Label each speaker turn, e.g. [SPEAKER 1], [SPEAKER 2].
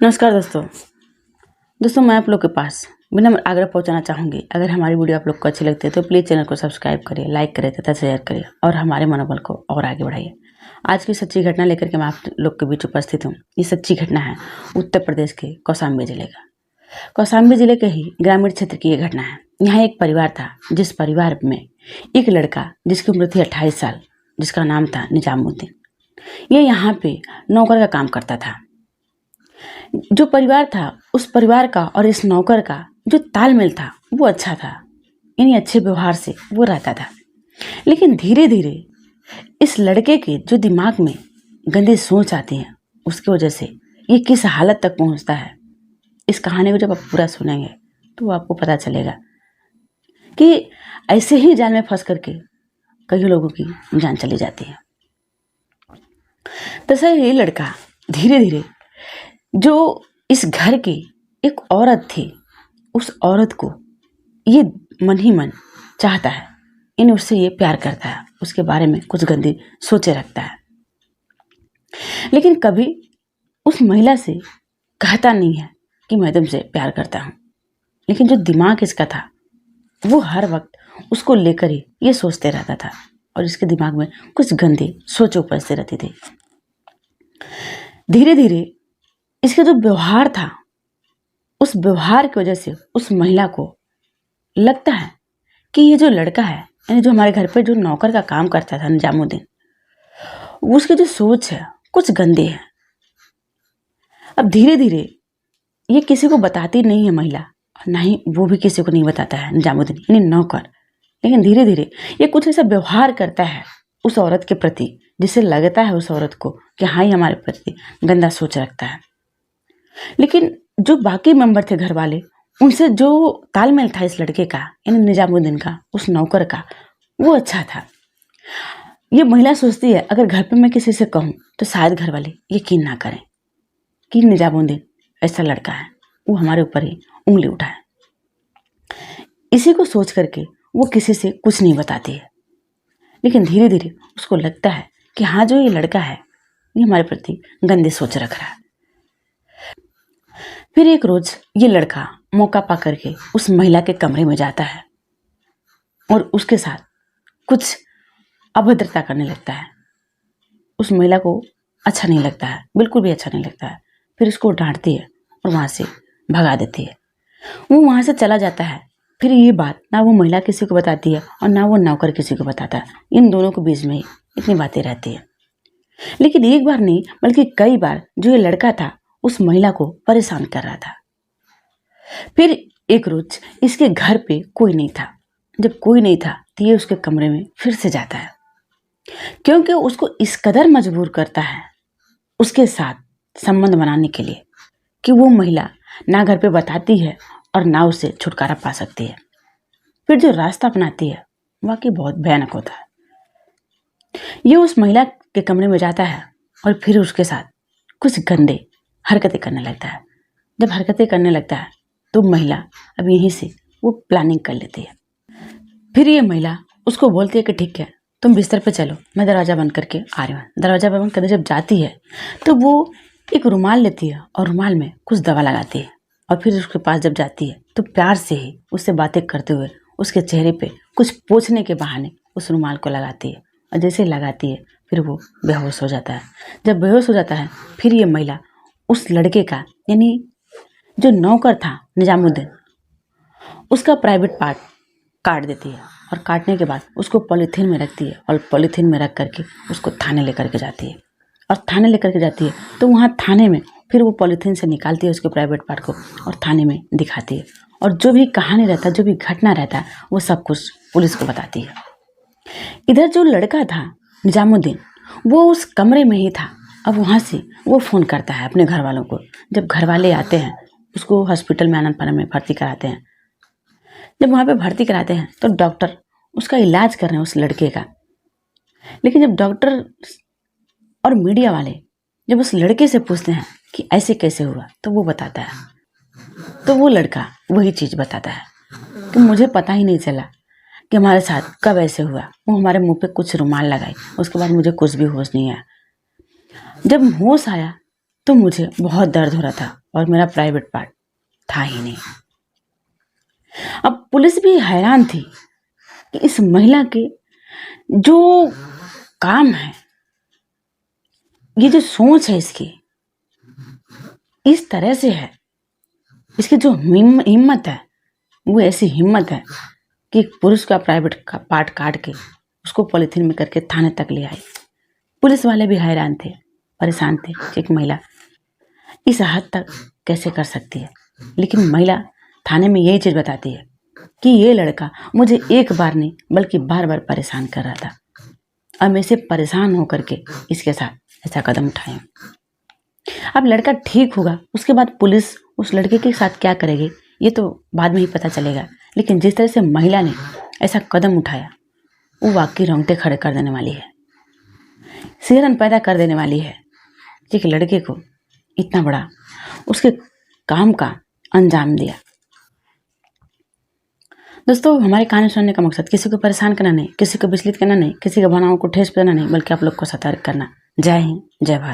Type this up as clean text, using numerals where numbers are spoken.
[SPEAKER 1] नमस्कार दोस्तों मैं आप लोग के पास बिना आग्रह पहुंचाना चाहूँगी। अगर हमारी वीडियो आप लोग को अच्छी लगती है तो प्लीज़ चैनल को सब्सक्राइब करिए, लाइक करिए तथा शेयर करिए और हमारे मनोबल को और आगे बढ़ाइए। आज की सच्ची घटना लेकर के मैं आप लोग के बीच उपस्थित हूँ। ये सच्ची घटना है उत्तर प्रदेश के कौशाम्बी जिले का। कौशाम्बी जिले के ही ग्रामीण क्षेत्र की ये घटना है। यहाँ एक परिवार था, जिस परिवार में एक लड़का जिसकी उम्र थी 28 साल, जिसका नाम था निजामुद्दीन। ये यहाँ पे नौकर का काम करता था। जो परिवार था, उस परिवार का और इस नौकर का जो तालमेल था वो अच्छा था, यानी अच्छे व्यवहार से वो रहता था। लेकिन धीरे धीरे इस लड़के के जो दिमाग में गंदी सोच आती है, उसकी वजह से ये किस हालत तक पहुंचता है, इस कहानी को जब आप पूरा सुनेंगे तो आपको पता चलेगा कि ऐसे ही जाल में फंस करके कई लोगों की जान चली जाती है। तो सर, ये लड़का धीरे धीरे जो इस घर की एक औरत थी, उस औरत को ये मन ही मन चाहता है, यानी उससे ये प्यार करता है, उसके बारे में कुछ गंदी सोचे रखता है। लेकिन कभी उस महिला से कहता नहीं है कि मैं तुमसे प्यार करता हूँ। लेकिन जो दिमाग इसका था वो हर वक्त उसको लेकर ही ये सोचते रहता था और इसके दिमाग में कुछ गंदी सोच उपजती रहती थी। धीरे धीरे इसका जो व्यवहार था, उस व्यवहार की वजह से उस महिला को लगता है कि ये जो लड़का है, यानी जो हमारे घर पे जो नौकर का काम करता था निजामुद्दीन, उसकी जो सोच है कुछ गंदी है। अब धीरे धीरे ये किसी को बताती नहीं है महिला, ना ही वो भी किसी को नहीं बताता है निजामुद्दीन, यानी नौकर। लेकिन धीरे धीरे ये कुछ ऐसा व्यवहार करता है उस औरत के प्रति, जिससे लगता है उस औरत को कि हाँ, ये हमारे प्रति गंदा सोच रखता है। लेकिन जो बाकी मेंबर थे घर वाले, उनसे जो तालमेल था इस लड़के का, यानी निजामुद्दीन का, उस नौकर का, वो अच्छा था। ये महिला सोचती है अगर घर पे मैं किसी से कहूँ तो शायद घर वाले यकीन ना करें कि निजामुद्दीन ऐसा लड़का है, वो हमारे ऊपर ही उंगली उठाए। इसी को सोच करके वो किसी से कुछ नहीं बताती है। लेकिन धीरे धीरे उसको लगता है कि हाँ, जो ये लड़का है ये हमारे प्रति गंदे सोच रख रहा है। फिर एक रोज ये लड़का मौका पा करके उस महिला के कमरे में जाता है और उसके साथ कुछ अभद्रता करने लगता है। उस महिला को अच्छा नहीं लगता है, बिल्कुल भी अच्छा नहीं लगता है। फिर उसको डांटती है और वहाँ से भगा देती है। वो वहाँ से चला जाता है। फिर ये बात ना वो महिला किसी को बताती है और ना वो नौकर किसी को बताता है। इन दोनों के बीच में ही इतनी बातें रहती है। लेकिन एक बार नहीं बल्कि कई बार जो ये लड़का था उस महिला को परेशान कर रहा था। फिर एक रोज इसके घर पे कोई नहीं था। जब कोई नहीं था तो ये उसके कमरे में फिर से जाता है, क्योंकि उसको इस कदर मजबूर करता है उसके साथ संबंध बनाने के लिए कि वो महिला ना घर पे बताती है और ना उसे छुटकारा पा सकती है। फिर जो रास्ता अपनाती है वाकई बहुत भयानक होता है। ये उस महिला के कमरे में जाता है और फिर उसके साथ कुछ गंदे हरकतें करने लगता है। जब हरकतें करने लगता है तो महिला अब यहीं से वो प्लानिंग कर लेती है। फिर ये महिला उसको बोलती है कि ठीक है, तुम बिस्तर पे चलो, मैं दरवाज़ा बंद करके आ रही हूँ। दरवाज़ा बंद करके जब जाती है तो वो एक रुमाल लेती है और रुमाल में कुछ दवा लगाती है और फिर उसके पास जब जाती है तो प्यार से ही उससे बातें करते हुए उसके चेहरे पे कुछ पोंछने के बहाने उस रुमाल को लगाती है। और जैसे लगाती है फिर वो बेहोश हो जाता है। जब बेहोश हो जाता है फिर ये महिला उस लड़के का, यानी जो नौकर था निजामुद्दीन, उसका प्राइवेट पार्ट काट देती है और काटने के बाद उसको पॉलीथीन में रखती है और पॉलीथीन में रख करके उसको थाने लेकर के जाती है। और थाने लेकर के जाती है तो वहाँ थाने में फिर वो पॉलीथीन से निकालती है उसके प्राइवेट पार्ट को और थाने में दिखाती है। और जो भी कहानी रहता है, जो भी घटना रहता है, वो सब कुछ पुलिस को बताती है। इधर जो लड़का था निजामुद्दीन, वो उस कमरे में ही था। अब वहाँ से वो फ़ोन करता है अपने घर वालों को। जब घर वाले आते हैं उसको हॉस्पिटल में आनंदपुर में भर्ती कराते हैं। जब वहाँ पे भर्ती कराते हैं तो डॉक्टर उसका इलाज कर रहे हैं उस लड़के का। लेकिन जब डॉक्टर और मीडिया वाले जब उस लड़के से पूछते हैं कि ऐसे कैसे हुआ, तो वो बताता है, तो वो लड़का वही चीज़ बताता है कि मुझे पता ही नहीं चला कि हमारे साथ कब ऐसे हुआ। वो हमारे मुंह पे कुछ रुमाल लगाई, उसके बाद मुझे कुछ भी होश नहीं आया। जब होश आया तो मुझे बहुत दर्द हो रहा था और मेरा प्राइवेट पार्ट था ही नहीं। अब पुलिस भी हैरान थी कि इस महिला के जो काम है, ये जो सोच है इसकी इस तरह से है, इसकी जो हिम्मत है वो ऐसी हिम्मत है कि एक पुरुष का प्राइवेट पार्ट काट के उसको पॉलीथीन में करके थाने तक ले आई। पुलिस वाले भी हैरान थे, परेशान थे कि एक महिला इस हद तक कैसे कर सकती है। लेकिन महिला थाने में यही चीज़ बताती है कि ये लड़का मुझे एक बार नहीं बल्कि बार बार परेशान कर रहा था और मैं इसे परेशान होकर के इसके साथ ऐसा कदम उठाई। अब लड़का ठीक होगा, उसके बाद पुलिस उस लड़के के साथ क्या करेगी ये तो बाद में ही पता चलेगा। लेकिन जिस तरह से महिला ने ऐसा कदम उठाया वो वाकई रोंगटे खड़े कर देने वाली है, सिहरन पैदा कर देने वाली है कि एक लड़के को इतना बड़ा उसके काम का अंजाम दिया। दोस्तों, हमारे कहानी सुनने का मकसद किसी को परेशान करना नहीं, किसी को विचलित करना नहीं, किसी की भावनाओं को ठेस पहुंचाना नहीं, बल्कि आप लोग को सतर्क करना। जय हिंद, जय भारत।